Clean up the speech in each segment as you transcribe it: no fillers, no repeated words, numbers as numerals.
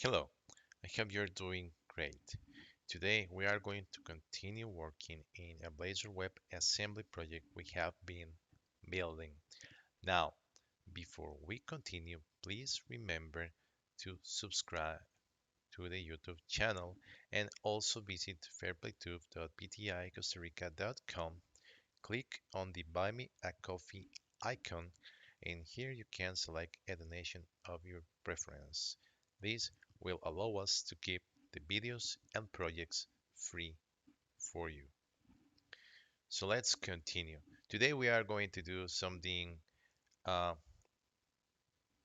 Hello, I hope you're doing great. Today we are going to continue working in a Blazor web assembly project we have been building. Now, before we continue, please remember to subscribe to the YouTube channel and also visit fairplaytube.pticostarica.com. Click on the Buy Me a Coffee icon, and here you can select a donation of your preference. This will allow us to keep the videos and projects free for you. So let's continue. Today we are going to do something uh,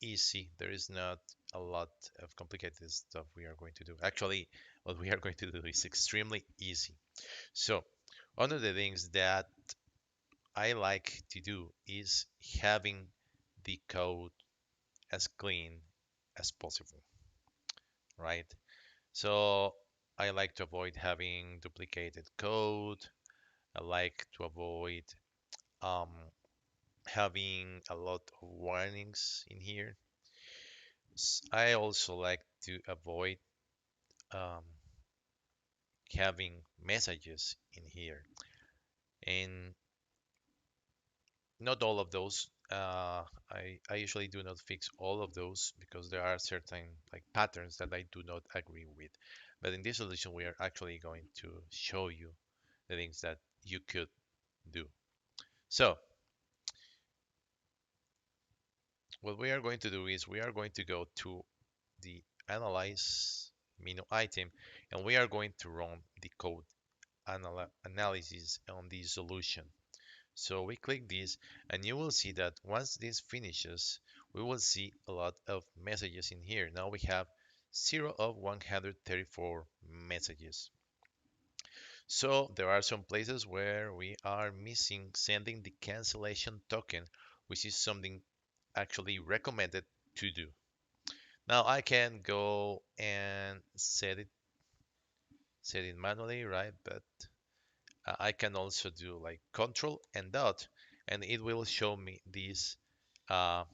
easy. There is not a lot of complicated stuff we are going to do. Actually, what we are going to do is extremely easy. So one of the things that I like to do is having the code as clean as possible, right? So I like to avoid having duplicated code. I like to avoid um, having a lot of warnings in here. I also like to avoid um, having messages in here. And not all of those. I usually do not fix all of those because there are certain like patterns that I do not agree with. But in this solution, we are actually going to show you the things that you could do. So what we are going to do is we are going to go to the analyze menu item, and we are going to run the code analysis on the solution. So we click this, and you will see that once this finishes, we will see a lot of messages in here. Now we have 0 of 134 messages. So there are some places where we are missing sending the cancellation token, which is something actually recommended to do. Now I can go and set it manually, right? But I can also do like control and dot, and it will show me this uh,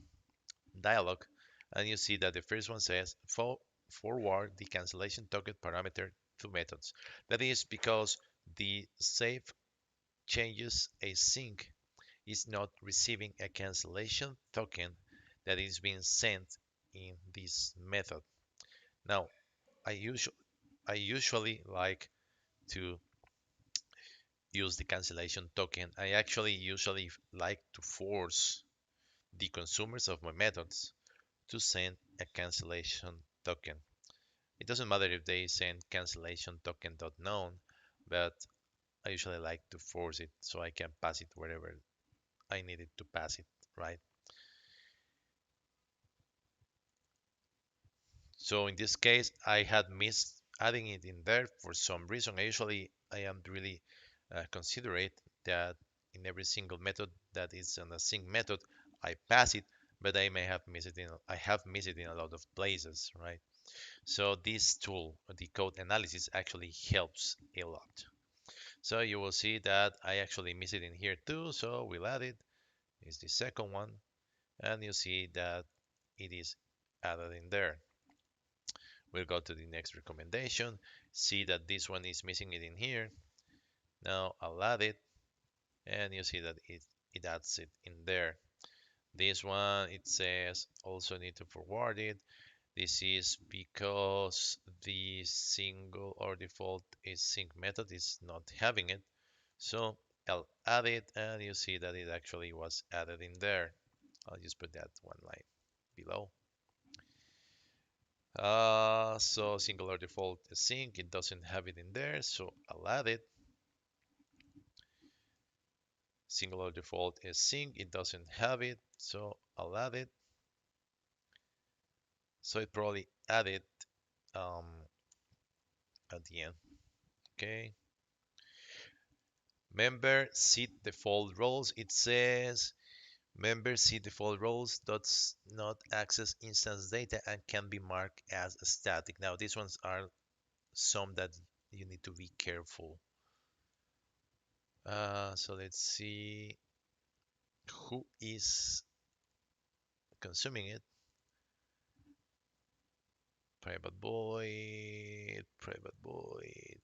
dialog. And you see that the first one says forward the cancellation token parameter to methods. That is because the save changes async is not receiving a cancellation token that is being sent in this method. Now, I usually like to use the cancellation token. I actually usually like to force the consumers of my methods to send a cancellation token. It doesn't matter if they send cancellation token.known, but I usually like to force it so I can pass it wherever I need it to pass it, right? So in this case, I had missed adding it in there for some reason. I am really considerate that in every single method that is an async method, I pass it, but I have missed it in a lot of places, right? So this tool, the code analysis, actually helps a lot. So you will see that I actually miss it in here too. So we'll add it. It's the second one, and you see that it is added in there. We'll go to the next recommendation, see that this one is missing it in here. Now I'll add it, and you see that it adds it in there. This one, it says also need to forward it. This is because the single or default async method is not having it. So I'll add it, and you see that it actually was added in there. I'll just put that one line below. So singular default async, it doesn't have it in there, so I'll add it. Singular default async, it doesn't have it, so I'll add it. So it probably added um, at the end. Okay. Member seed default roles. It says member seed default roles does not access instance data and can be marked as static. Now these ones are some that you need to be careful. So let's see who is consuming it. private void, private void,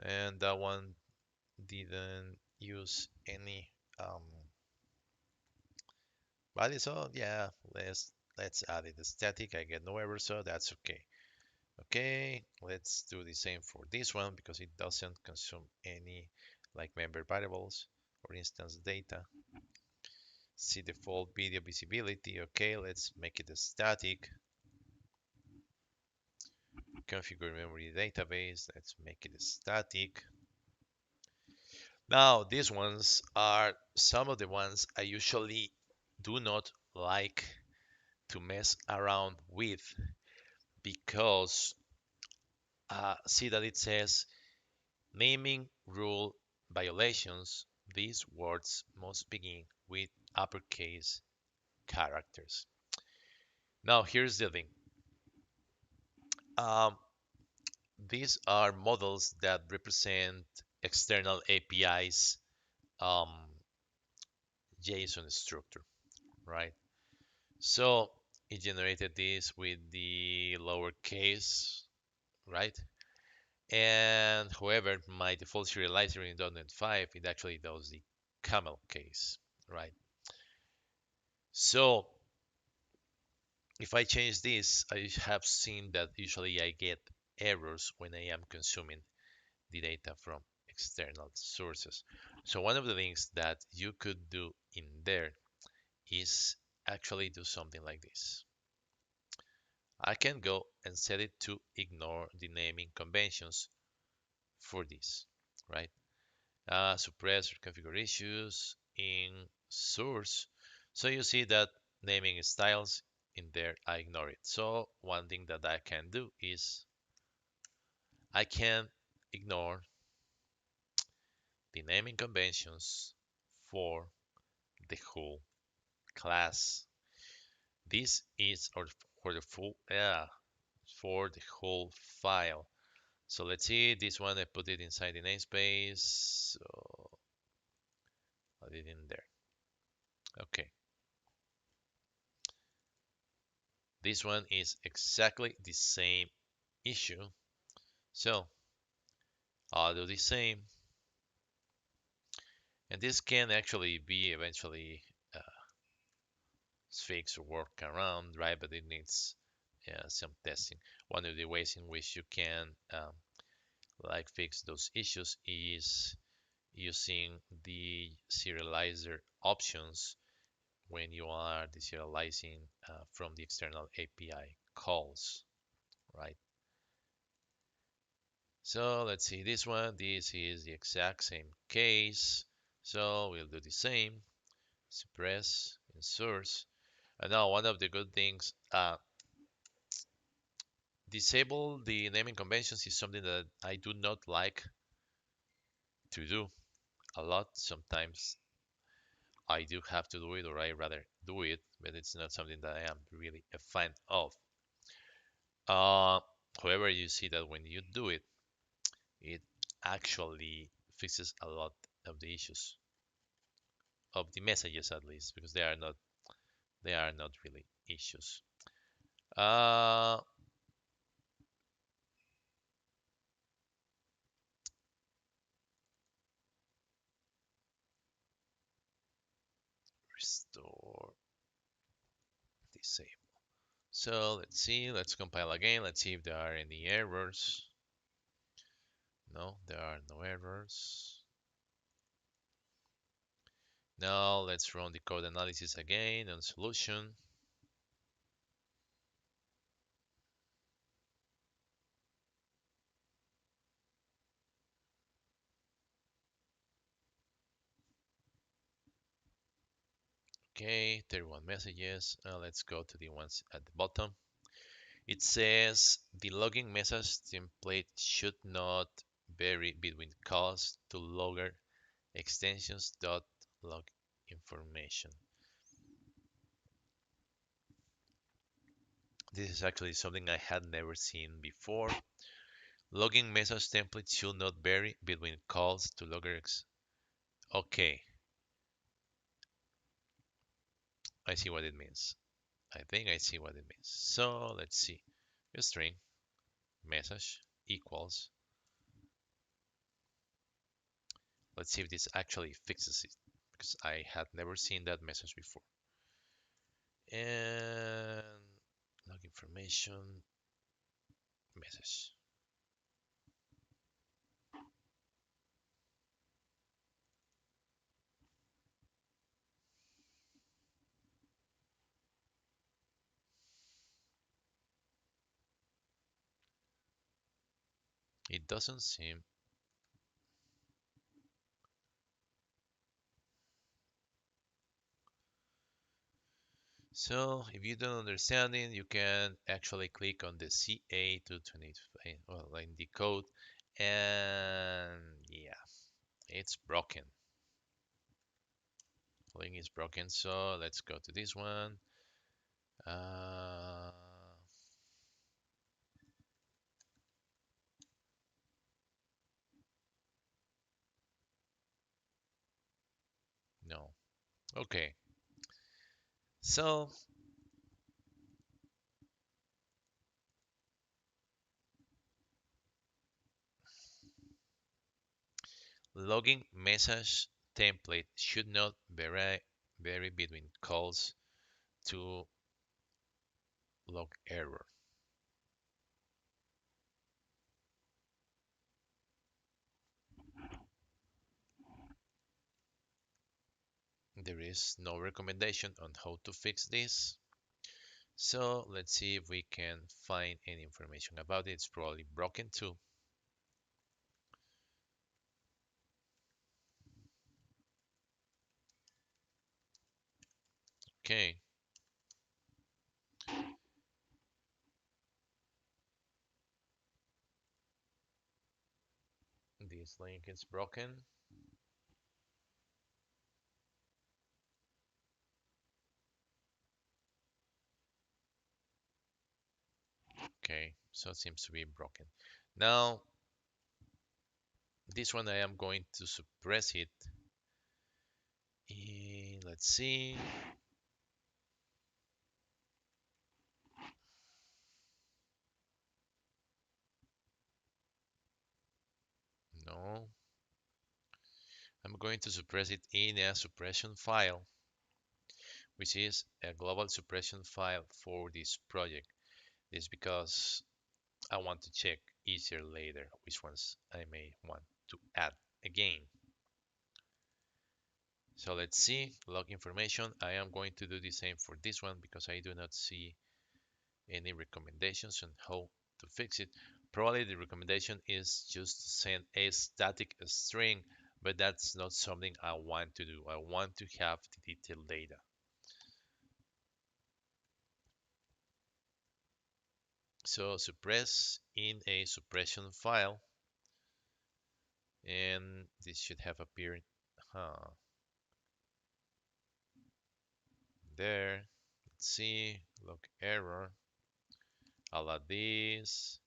and that one didn't use any value. So yeah, let's add it static. I get no error, so that's okay. Okay, let's do the same for this one because it doesn't consume any like member variables or instance data. See default video visibility. Okay, let's make it a static. Configure memory database. Let's make it a static. Now, these ones are some of the ones I usually do not like to mess around with because see that it says naming rule violations. These words must begin with uppercase characters. Now, here's the thing. Um, these are models that represent external APIs JSON structure, right? So it generated this with the lowercase, right? And however, my default serializer in .NET 5, it actually does the camel case, right? So if I change this, I have seen that usually I get errors when I am consuming the data from external sources. So one of the things that you could do in there is actually do something like this. I can go and set it to ignore the naming conventions for this, right? Suppress or configure issues in source. So you see that naming styles in there, I ignore it. So one thing that I can do is I can ignore the naming conventions for the whole class. This is or for the full for the whole file. So let's see this one. I put it inside the namespace. So I did it in there. Okay. This one is exactly the same issue. So I'll do the same. And this can actually be eventually fixed or work around, right? But it needs some testing. One of the ways in which you can like fix those issues is using the serializer options when you are deserializing from the external API calls, right? So let's see this one. This is the exact same case. So we'll do the same. Suppress in source. And now one of the good things, disable the naming conventions is something that I do not like to do a lot. Sometimes I do have to do it, or I rather do it, but it's not something that I am really a fan of. Uh, However, you see that when you do it, it actually fixes a lot of the issues of the messages, at least, because they are not really issues. Uh, Restore, disable. So let's see, let's compile again. Let's see if there are any errors. No, there are no errors. Now let's run the code analysis again on solution. Okay, 31 messages. Let's go to the ones at the bottom. It says the logging message template should not vary between calls to logger extensions dot log information. This is actually something I had never seen before. Logging message template should not vary between calls to loggers. Okay, I see what it means. I think I see what it means. So let's see. A string message equals. Let's see if this actually fixes it, because I had never seen that message before. And log information message. It doesn't seem. So if you don't understand it, you can actually click on the CA to 25, well, in the code, and yeah, it's broken. Link is broken, so let's go to this one. Uh, no. Okay. So logging message template should not vary between calls to log error. There is no recommendation on how to fix this. So let's see if we can find any information about it. It's probably broken too. Okay. This link is broken. Okay, so it seems to be broken. Now, this one I am going to suppress it. Let's see. No, I'm going to suppress it in a suppression file, which is a global suppression file for this project. This is because I want to check easier later which ones I may want to add again. So let's see, log information. I am going to do the same for this one because I do not see any recommendations on how to fix it. Probably the recommendation is just to send a static string, but that's not something I want to do. I want to have the detailed data. So suppress in a suppression file, and this should have appeared there. Let's see, log error. I'll add this,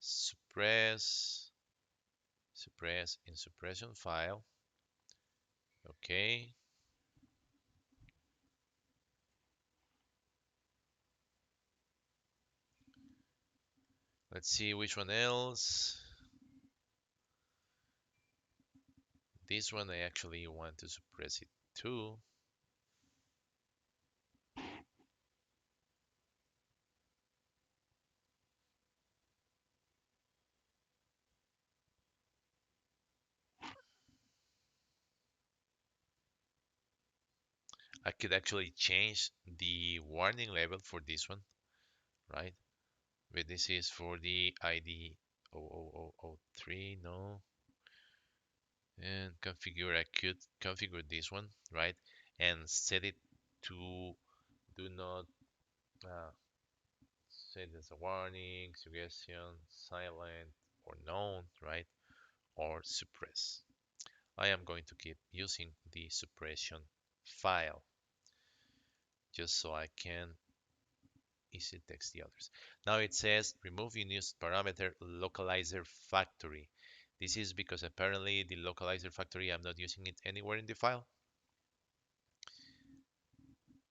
suppress in suppression file. Okay. Let's see which one else. This one I actually want to suppress it too. I could actually change the warning level for this one, right? But this is for the ID 00003, no. And configure, I could configure this one, right? And set it to do not set as a warning, suggestion, silent, or known, right? Or suppress. I am going to keep using the suppression file just so I can easily text the others. Now it says remove unused parameter localizer factory. This is because apparently the localizer factory, I'm not using it anywhere in the file.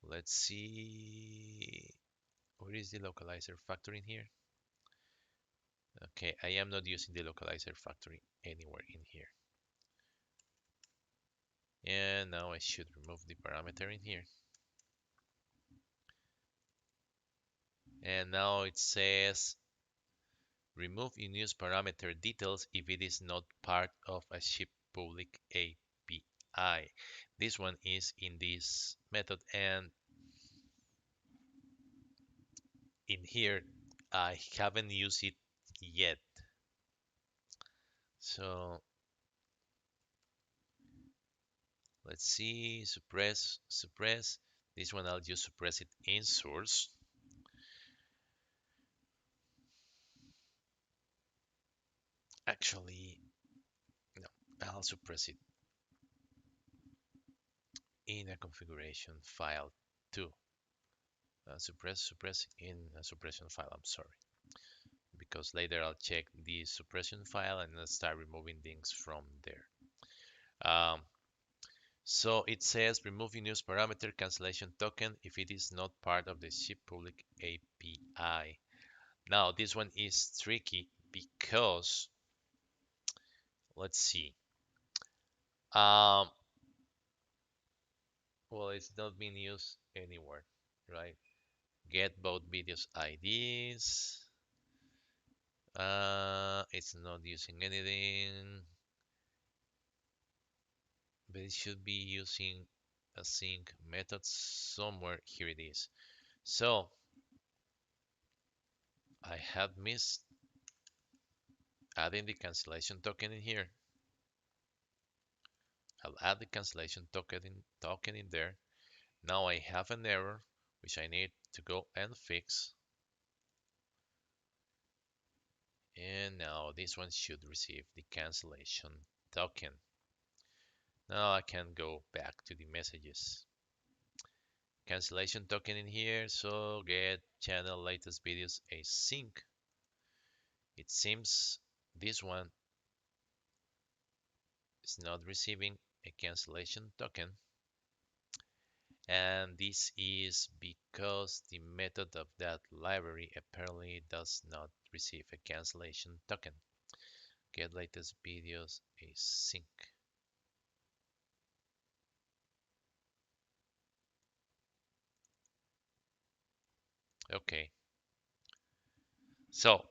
Let's see. Where is the localizer factory in here? Okay, I am not using the localizer factory anywhere in here. And now I should remove the parameter in here. And now it says remove unused parameter details if it is not part of a ship public API. This one is in this method, and in here I haven't used it yet. So let's see, suppress. This one I'll just suppress it in source. Actually, no, I'll suppress it in a configuration file too. Suppress in a suppression file, I'm sorry. Because later I'll check the suppression file and I'll start removing things from there. So it says remove unused parameter cancellation token if it is not part of the ship public API. Now this one is tricky because let's see. Well, it's not being used anywhere, right? Get both videos IDs. It's not using anything, but it should be using a sync method somewhere. Here it is. So I have missed adding the cancellation token in here. I'll add the cancellation token in there. Now I have an error which I need to go and fix. And now this one should receive the cancellation token. Now I can go back to the messages. Cancellation token in here, so get channel latest videos async. It seems this one is not receiving a cancellation token, and this is because the method of that library apparently does not receive a cancellation token. Get latest videos async. Okay, so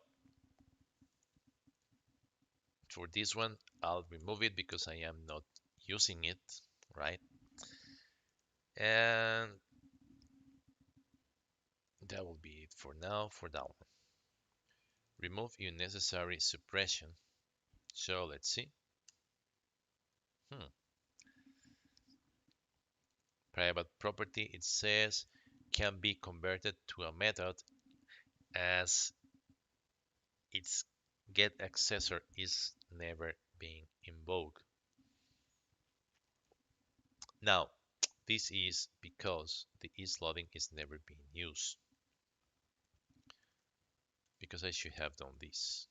for this one I'll remove it because I am not using it, right? And that will be it for now for that one. Remove unnecessary suppression. So let's see. Private property, it says, can be converted to a method as its get accessor is never being invoked. Now, this is because the isLoading is never being used. Because I should have done this.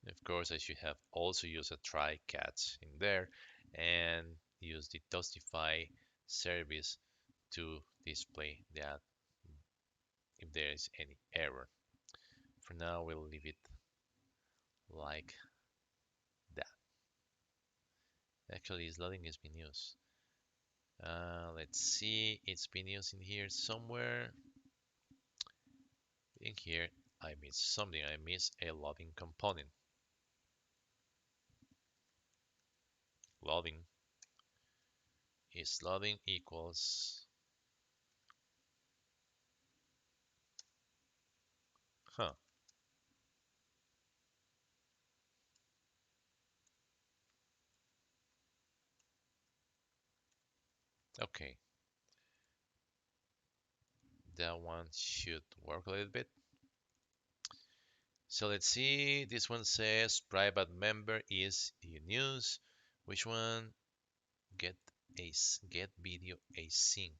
Of course, I should have also used a try catch in there and use the Toastify service to display that if there is any error. For now, we'll leave it like that. Actually, isLoading has been used. Let's see, it's been used in here somewhere. In here, I missed something. I missed a loading component. Loading is loading equals, huh? Okay, that one should work a little bit. So let's see, this one says private member is unused. Which one? Get video async.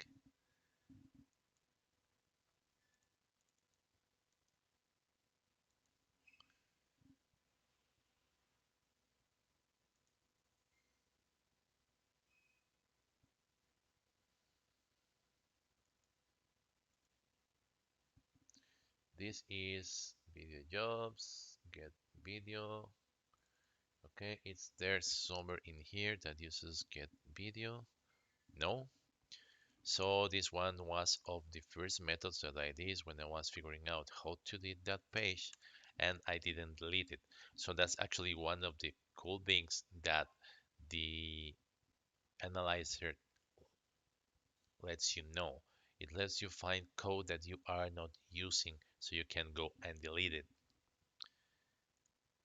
this is video jobs, get video. Okay, it's there somewhere in here that uses get video. No. So this one was of the first methods that I did when I was figuring out how to delete that page, and I didn't delete it. So that's actually one of the cool things that the analyzer lets you know. It lets you find code that you are not using so you can go and delete it.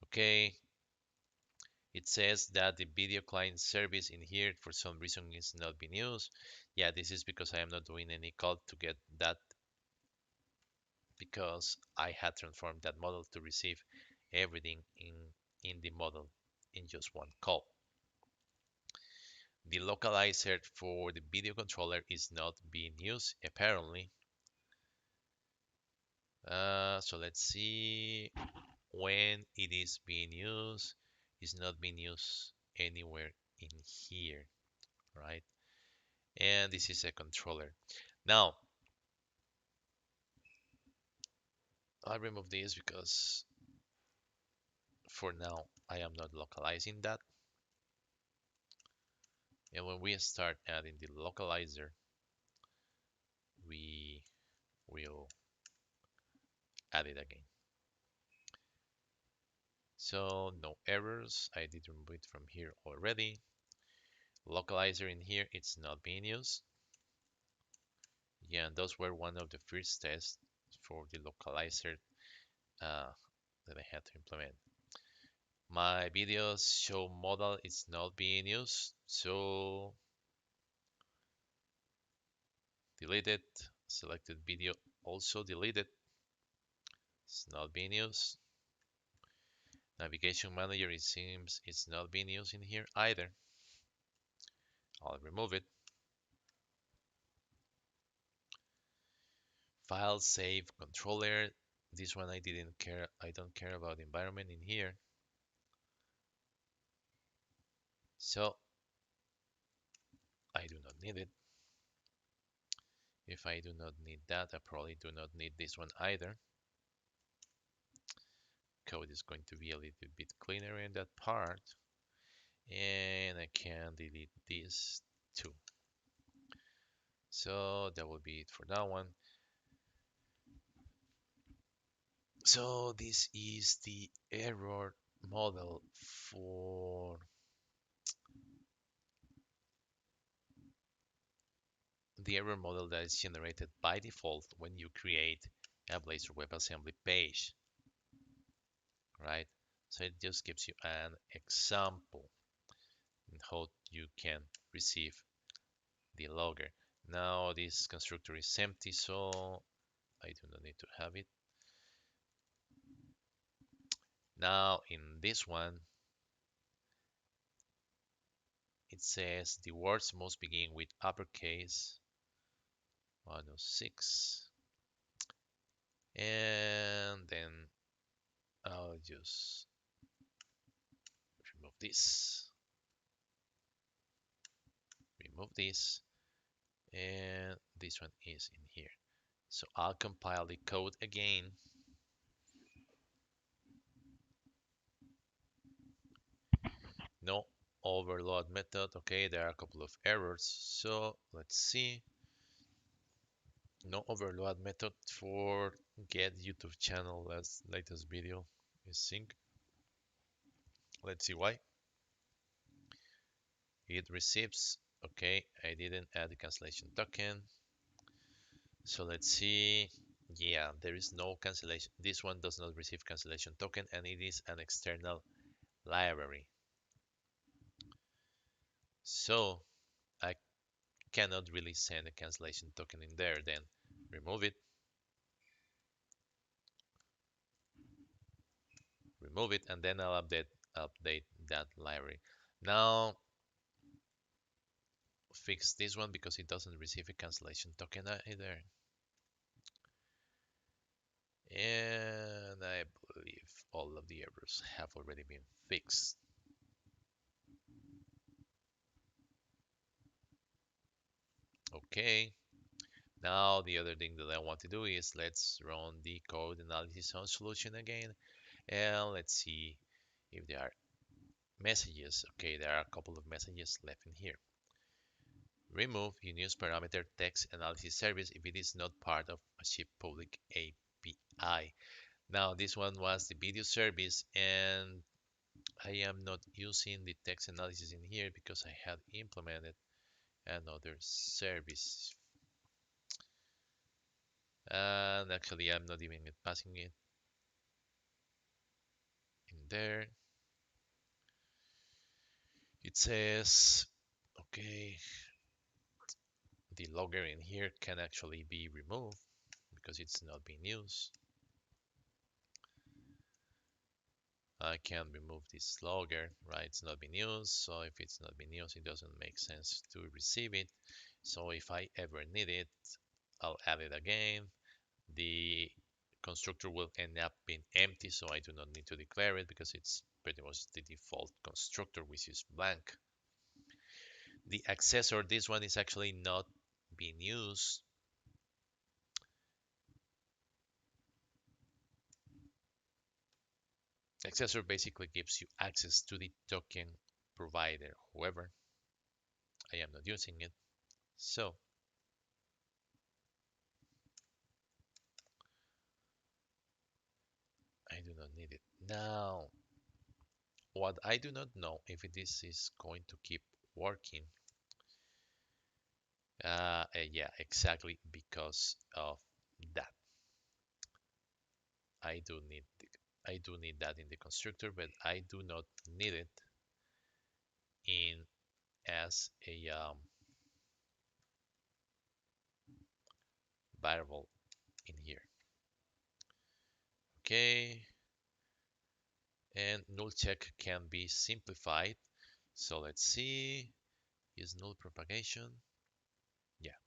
Okay, it says that the video client service in here for some reason is not being used. Yeah, this is because I am not doing any call to get that, because I had transformed that model to receive everything in the model in just one call. The localizer for the video controller is not being used apparently. So let's see when it is being used. It's not being used anywhere in here, right? And this is a controller. Now, I'll remove this because for now I am not localizing that. And when we start adding the localizer, we will add it again. So no errors. I did remove it from here already. Localizer in here, it's not being used. Yeah, and those were one of the first tests for the localizer that I had to implement. My videos show model is not being used, so deleted. Selected video also deleted. It's not being used. Navigation manager, it seems it's not being used in here either. I'll remove it. File save controller. This one I didn't care. I don't care about environment in here. So I do not need it. If I do not need that, I probably do not need this one either. Code is going to be a little bit cleaner in that part. And I can delete this too. So that will be it for that one. So this is the error model for the error model that is generated by default when you create a Blazor WebAssembly page, right? So it just gives you an example in how you can receive the logger. Now this constructor is empty, so I do not need to have it. Now in this one, it says the words must begin with uppercase 106, and then I'll just remove this, and this one is in here. So I'll compile the code again. No overload method. Okay, there are a couple of errors. So let's see. No overload method for get YouTube channel as latest video is sync. Let's see why. It receives. Okay, I didn't add the cancellation token. So let's see. Yeah, there is no cancellation. This one does not receive cancellation token, and it is an external library. So I cannot really send a cancellation token in there. Then remove it. Remove it, and then I'll update that library. Now fix this one because it doesn't receive a cancellation token either. And I believe all of the errors have already been fixed. Okay, Now the other thing that I want to do is let's run the code analysis on solution again, and let's see if there are messages. Okay, there are a couple of messages left in here. Remove unused parameter text analysis service if it is not part of a ship public API. Now this one was the video service, and I am not using the text analysis in here because I had implemented another service. And actually I'm not even passing it in there. It says, okay, the logger in here can actually be removed because it's not being used. I can remove this logger, right? It's not being used, so if it's not being used, it doesn't make sense to receive it. So if I ever need it, I'll add it again. The constructor will end up being empty, so I do not need to declare it because it's pretty much the default constructor, which is blank. The accessor, this one is actually not being used. The accessor basically gives you access to the token provider. However, I am not using it, so I do not need it. Now, what I do not know if this is going to keep working. Yeah, exactly because of that. I do need I do need that in the constructor, but I do not need it in as a variable in here. Okay, and null check can be simplified. So let's see, is null propagation? Yeah.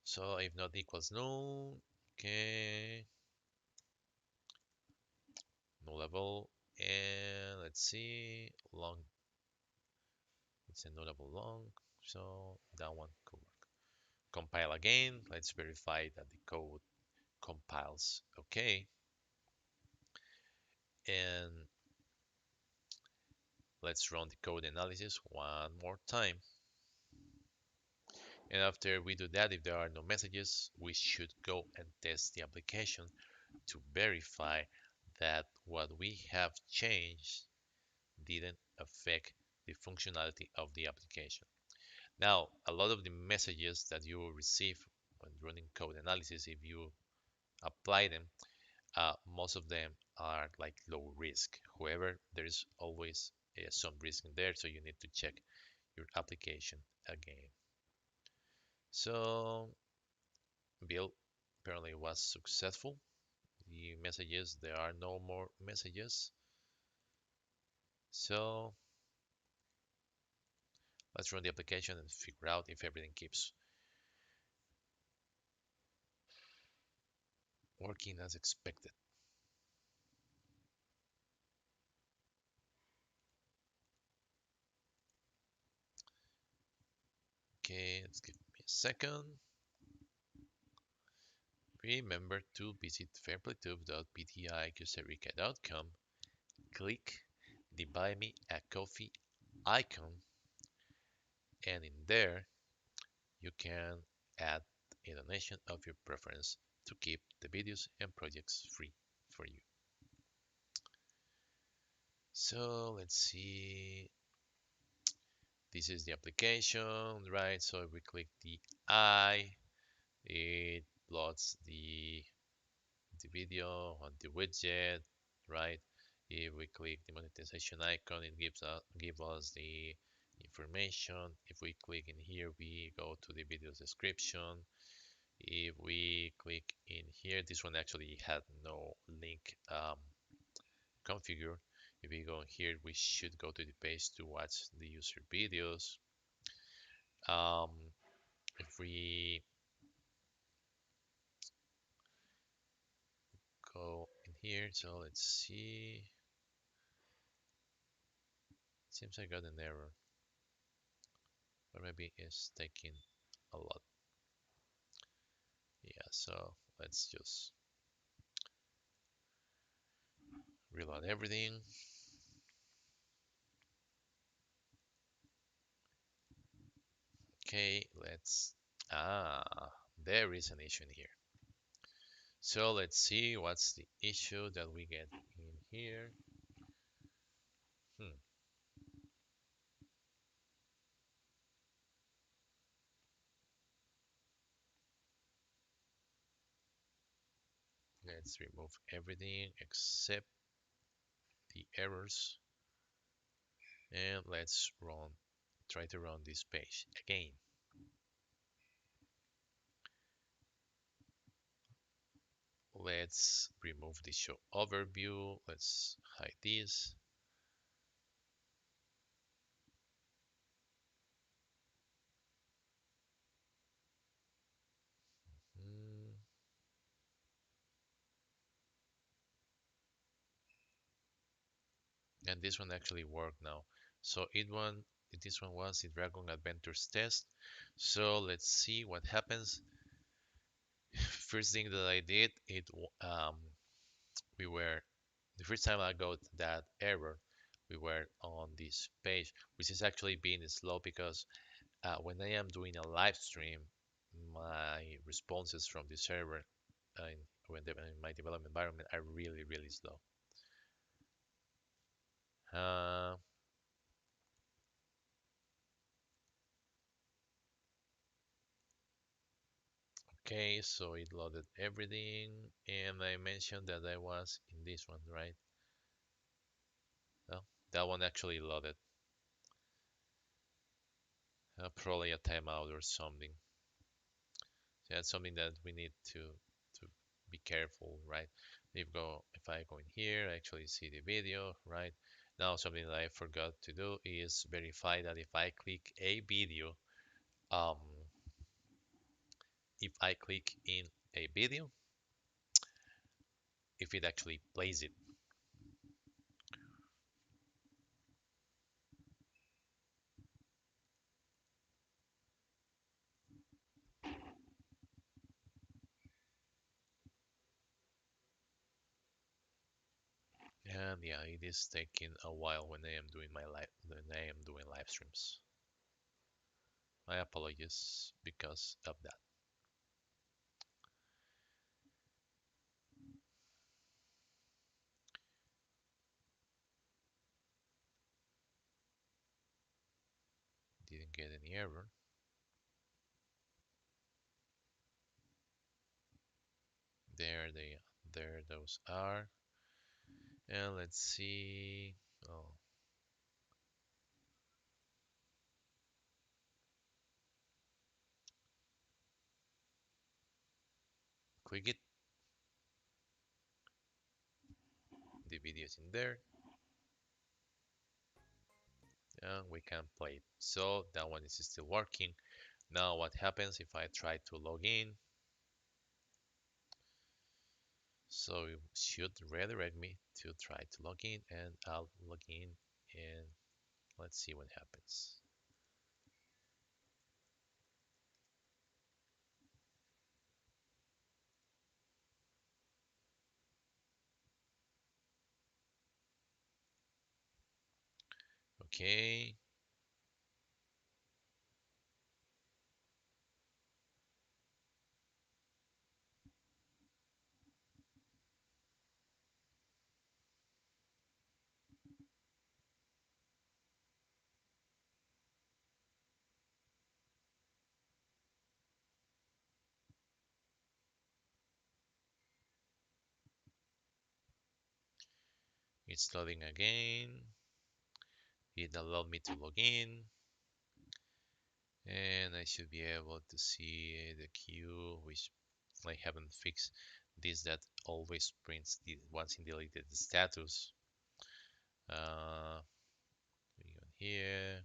So if not equals null, okay, nullable, and let's see, long. It's a nullable long, so that one could work. Compile again. Let's verify that the code compiles okay. And let's run the code analysis one more time. And after we do that, if there are no messages, we should go and test the application to verify that what we have changed didn't affect the functionality of the application. Now, a lot of the messages that you will receive when running code analysis, if you apply them, most of them are like low risk. However, there is always some risk in there, so you need to check your application again. So build apparently was successful. The messages, there are no more messages. So let's run the application and figure out if everything keeps working as expected. Okay, let's give me a second. Remember to visit fairplaytube.bti.costarrica.com. Click the Buy Me a Coffee icon, and in there you can add a donation of your preference to keep the videos and projects free for you. So let's see. This is the application, right? So if we click the I, it loads the video on the widget, right? If we click the monetization icon, it gives us the information. If we click in here, we go to the video description. If we click in here, this one actually had no link configured. If we go in here, we should go to the page to watch the user videos. Um, if we go in here, so let's see. Seems I got an error, or maybe it's taking a lot. So let's just reload everything. Okay, there is an issue in here. So let's see what's the issue that we get in here. Hmm. Let's remove everything except the errors, and let's try to run this page again. Let's remove the show overview. Let's hide this. Mm, And this one actually worked now. So this one was the Dragon Adventures test. So let's see what happens. First thing that I did, we were the first time I got that error, we were on this page, which is actually being slow because when I am doing a live stream, my responses from the server in my development environment are really, really slow. Uh, okay, so it loaded everything, and I mentioned that I was in this one, right? Well, that one actually loaded. Probably a timeout or something. So that's something that we need to be careful, right? If I go in here, I actually see the video, right? Now something that I forgot to do is verify that if I click a video, um, if I click in a video, if it actually plays it. And yeah, it is taking a while when I am doing live streams. My apologies because of that. Didn't get any error. There they there those are. And let's see. Oh, click it. The video is in there. And we can play it. So that one is still working. Now what happens if I try to log in? So it should redirect me to try to log in, and I'll log in and let's see what happens. Okay, it's loading again. It allowed me to log in, and I should be able to see the queue, which I haven't fixed this that always prints the once in deleted status. We go here,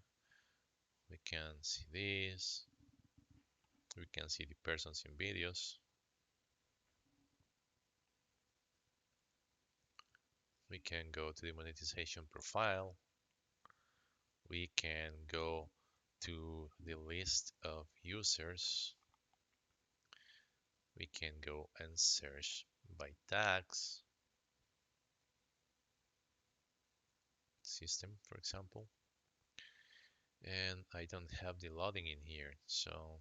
we can see this, we can see the persons in videos, we can go to the monetization profile, we can go to the list of users, we can go and search by tags, system, for example. And I don't have the loading in here, so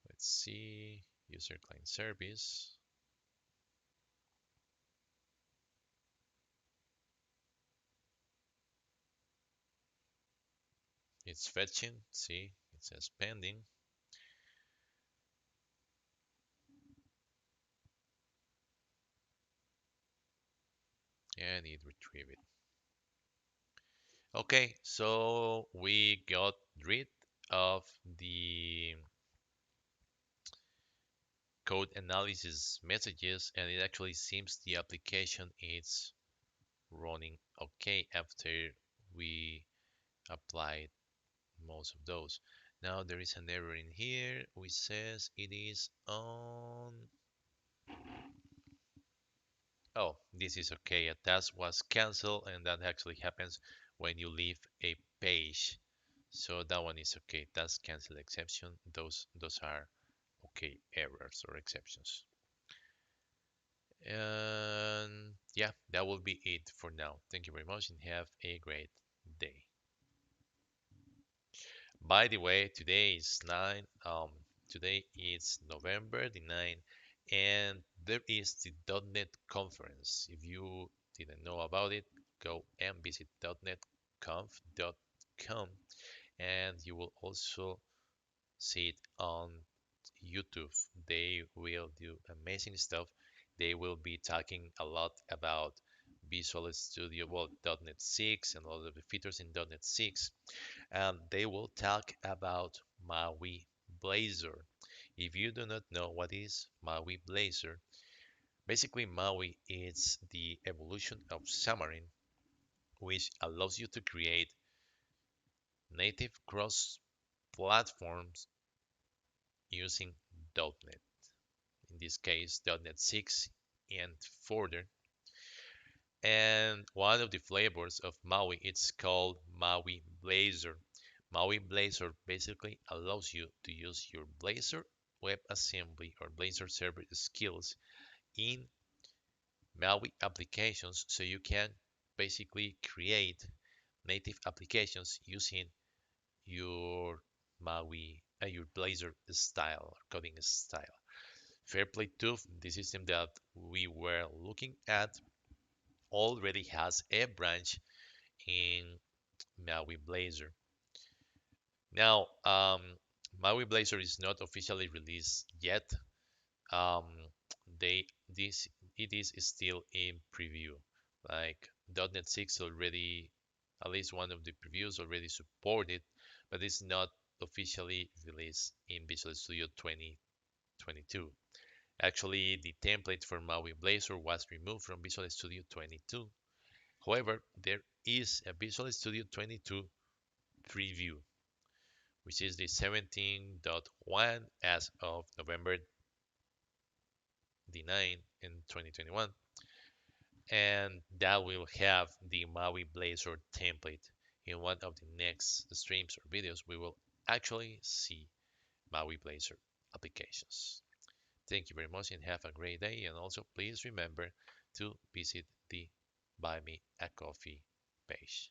let's see, user client service. It's fetching, see, it says pending. And it retrieved it. Okay, so we got rid of the code analysis messages, and it actually seems the application is running okay after we applied most of those. Now there is an error in here which says it is on. Oh, this is okay. A task was canceled, and that actually happens when you leave a page. So that one is okay. Task cancel exception. Those are okay errors or exceptions. And yeah, that will be it for now. Thank you very much and have a great day. By the way, today is November the 9th, and there is the .NET Conference. If you didn't know about it, go and visit dotnetconf.com, and you will also see it on YouTube. They will do amazing stuff. They will be talking a lot about Visual Studio, well, .NET 6 and all of the features in .NET 6. And they will talk about Maui Blazor. If you do not know what is Maui Blazor, basically Maui is the evolution of Xamarin, which allows you to create native cross-platforms using .NET. In this case, .NET 6 and further. And one of the flavors of Maui, it's called Maui Blazor. Maui Blazor basically allows you to use your Blazor WebAssembly or Blazor server skills in Maui applications, so you can basically create native applications using your your Blazor style, coding style. Fairplay 2, the system that we were looking at, already has a branch in Maui Blazor. Now, Maui Blazor is not officially released yet. Um, they this it is still in preview. Like .NET 6 already, at least one of the previews already supported, but it's not officially released in Visual Studio 2022. Actually, the template for Maui Blazor was removed from Visual Studio 22. However, there is a Visual Studio 22 preview, which is the 17.1 as of November the 9th in 2021. And that will have the Maui Blazor template. In one of the next streams or videos, we will actually see Maui Blazor applications. Thank you very much and have a great day. And also, please remember to visit the Buy Me a Coffee page.